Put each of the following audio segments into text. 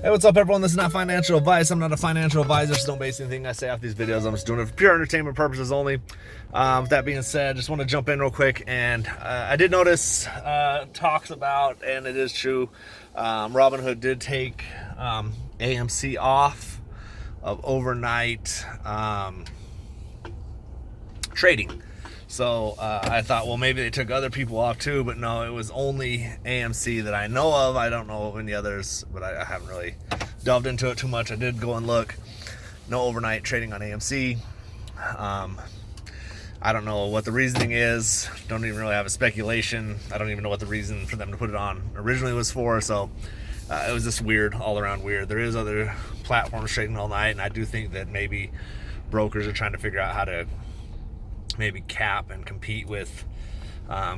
Hey, what's up, everyone? This is not financial advice. I'm not a financial advisor, so don't base anything I say off these videos. I'm just doing it for pure entertainment purposes only. With that being said, just want to jump in real quick. And I did notice talks about, and it is true, Robinhood did take AMC off of overnight trading. So I thought, well, maybe they took other people off too, but no, it was only AMC that I know of. I don't know of any others, but I haven't really delved into it too much. I did go and look. No overnight trading on AMC. I don't know what the reasoning is. Don't even really have a speculation. I don't even know what the reason for them to put it on originally was for. So it was just weird, all around weird. There is other platforms trading all night, and I do think that maybe brokers are trying to figure out how to maybe cap and compete with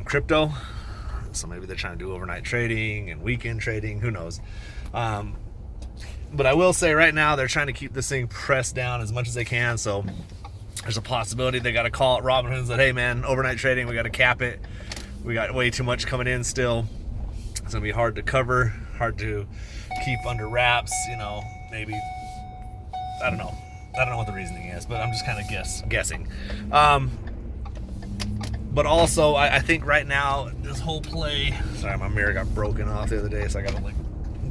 crypto. So maybe they're trying to do overnight trading and weekend trading, who knows. But I will say right now they're trying to keep this thing pressed down as much as they can. So there's a possibility they got to call it Robinhood and say, hey man, overnight trading, we got to cap it. We got way too much coming in still. It's gonna be hard to cover, hard to keep under wraps, maybe, I don't know what the reasoning is, but I'm just kind of guessing. But also, I think right now, this whole play... Sorry, my mirror got broken off the other day, so I got to,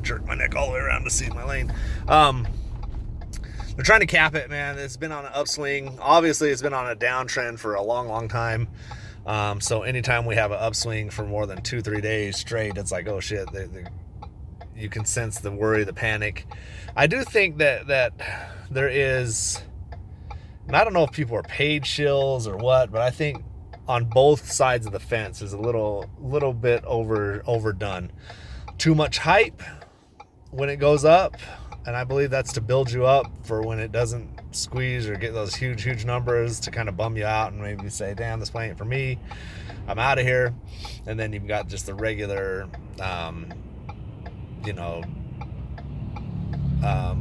jerk my neck all the way around to see my lane. They're trying to cap it, man. It's been on an upswing. Obviously, it's been on a downtrend for a long, long time. So anytime we have an upswing for more than 2-3 days straight, it's like, oh, shit. You can sense the worry, the panic. I do think that there is... And I don't know if people are paid shills or what, but I think on both sides of the fence is a little bit overdone. Too much hype when it goes up, and I believe that's to build you up for when it doesn't squeeze or get those huge numbers to kind of bum you out and maybe say, damn, this play ain't for me, I'm out of here. And then you've got just the regular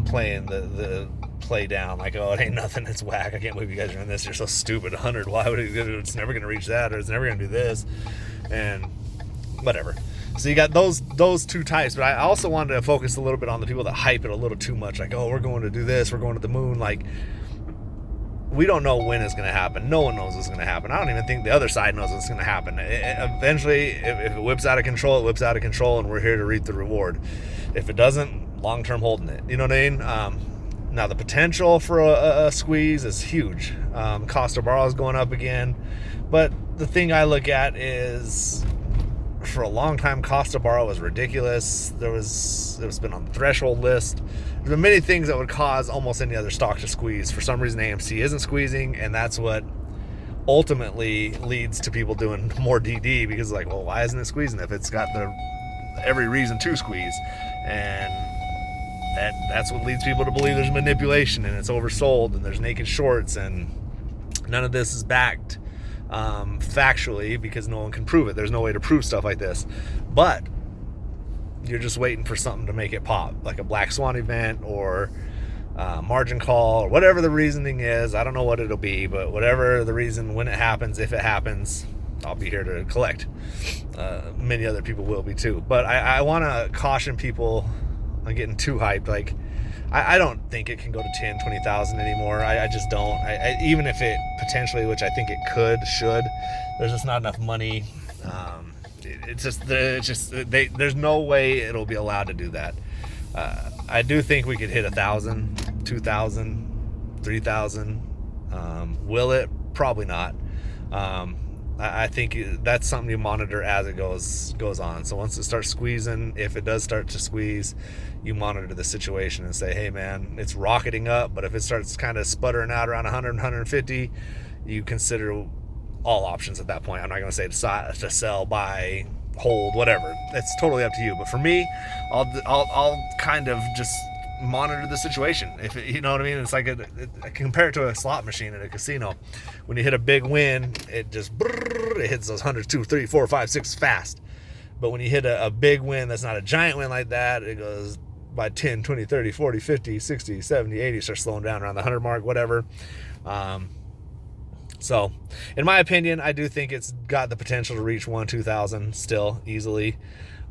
playing the play down like, oh, it ain't nothing, it's whack, I can't believe you guys are in this, you're so stupid, 100, why would it's never gonna reach that, or it's never gonna do this, and whatever. So you got those two types. But I also wanted to focus a little bit on the people that hype it a little too much, like, oh, we're going to do this, we're going to the moon. Like, we don't know when it's going to happen. No one knows what's going to happen. I don't even think the other side knows what's going to happen. Eventually, if it whips out of control, it whips out of control, and we're here to reap the reward. If it doesn't, long-term holding it. You know what I mean? Now, the potential for a squeeze is huge. Cost of borrow is going up again. But the thing I look at is, for a long time, cost of borrow was ridiculous. It was been on the threshold list. There's been many things that would cause almost any other stock to squeeze. For some reason, AMC isn't squeezing, and that's what ultimately leads to people doing more DD, because like, well, why isn't it squeezing if it's got every reason to squeeze? And that's what leads people to believe there's manipulation and it's oversold and there's naked shorts, and none of this is backed factually, because no one can prove it. There's no way to prove stuff like this, but you're just waiting for something to make it pop, like a black swan event or margin call or whatever the reasoning is. I don't know what it'll be, but whatever the reason, when it happens, if it happens, I'll be here to collect. Many other people will be too, but I want to caution people on getting too hyped. Like, I don't think it can go to 10, 20,000 anymore. I just don't. Even if it potentially, which I think it should, there's just not enough money. There's no way it'll be allowed to do that. I do think we could hit 1,000, 2,000, 3,000. Will it? Probably not. I think that's something you monitor as it goes on. So once it starts squeezing, if it does start to squeeze, you monitor the situation and say, hey man, it's rocketing up, but if it starts kind of sputtering out around 100, 150, you consider all options at that point. I'm not going to say to sell, buy, hold, whatever. It's totally up to you. But for me, I'll kind of just monitor the situation. If you know what I mean, it's like I compare it to a slot machine at a casino. When you hit a big win, it just it hits those hundreds, 2, 3, 4, 5, 6 fast. But when you hit a big win that's not a giant win like that, it goes by 10, 20, 30, 40, 50, 60, 70, 80, starts slowing down around the 100 mark, whatever. So in my opinion, I do think it's got the potential to reach 1,000, 2,000 still easily.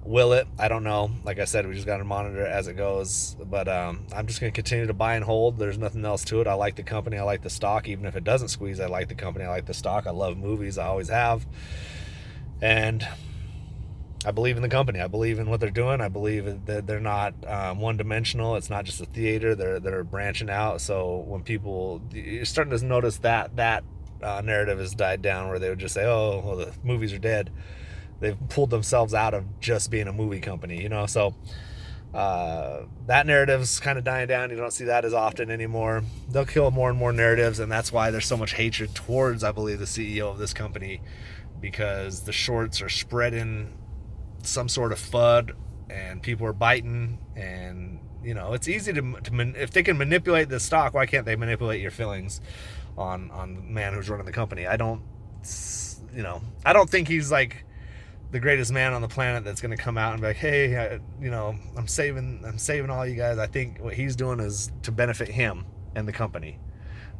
Will it? I don't know. Like I said, we just got to monitor it as it goes. But I'm just going to continue to buy and hold. There's nothing else to it. I like the company. I like the stock. Even if it doesn't squeeze, I like the company. I like the stock. I love movies. I always have. And I believe in the company. I believe in what they're doing. I believe that they're not one-dimensional. It's not just a theater. They're branching out. So when people, you're starting to notice that narrative has died down, where they would just say, "Oh, well, the movies are dead." They've pulled themselves out of just being a movie company, you know. So that narrative's kind of dying down. You don't see that as often anymore. They'll kill more and more narratives, and that's why there's so much hatred towards, I believe, the CEO of this company, because the shorts are spreading some sort of FUD, and people are biting. And you know, it's easy to if they can manipulate the stock, why can't they manipulate your feelings on the man who's running the company? I don't think he's like the greatest man on the planet that's going to come out and be like, hey, I'm saving all you guys. I think what he's doing is to benefit him and the company.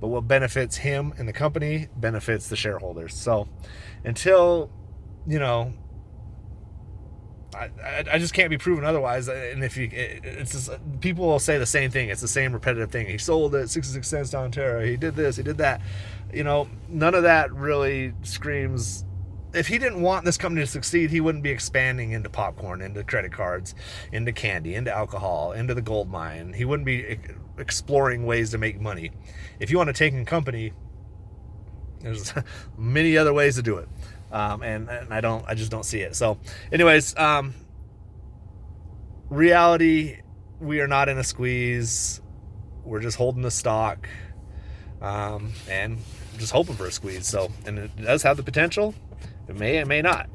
But what benefits him and the company benefits the shareholders. So until, I just can't be proven otherwise. And it's just, people will say the same thing. It's the same repetitive thing. He sold it 66 cents down Terra. He did this. He did that. None of that really screams. If he didn't want this company to succeed, he wouldn't be expanding into popcorn, into credit cards, into candy, into alcohol, into the gold mine. He wouldn't be exploring ways to make money. If you want to take a company, there's many other ways to do it. And I just don't see it. So anyways, reality, we are not in a squeeze. We're just holding the stock, and just hoping for a squeeze. So, and it does have the potential. It may not,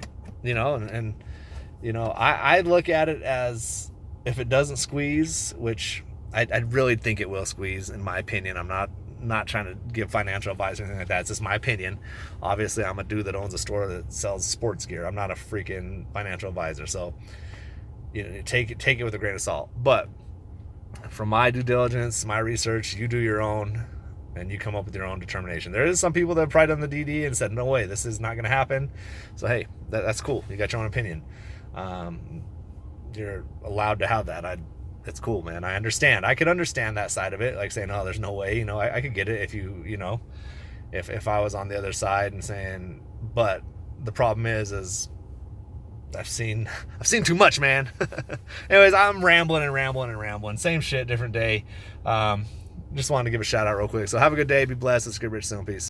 I look at it as, if it doesn't squeeze, which I really think it will squeeze, in my opinion. I'm not trying to give financial advice or anything like that. It's just my opinion. Obviously, I'm a dude that owns a store that sells sports gear. I'm not a freaking financial advisor. So, take it with a grain of salt. But from my due diligence, my research, you do your own, and you come up with your own determination. There is some people that have probably done the DD and said, no way, this is not going to happen. So, hey, that's cool. You got your own opinion. You're allowed to have that. It's cool, man. I understand. I could understand that side of it, like saying, oh, there's no way. I could get it if if I was on the other side and saying, but the problem is I've seen too much, man. Anyways, I'm rambling. Same shit, different day. Just wanted to give a shout out real quick. So have a good day. Be blessed. Let's get rich soon. Peace.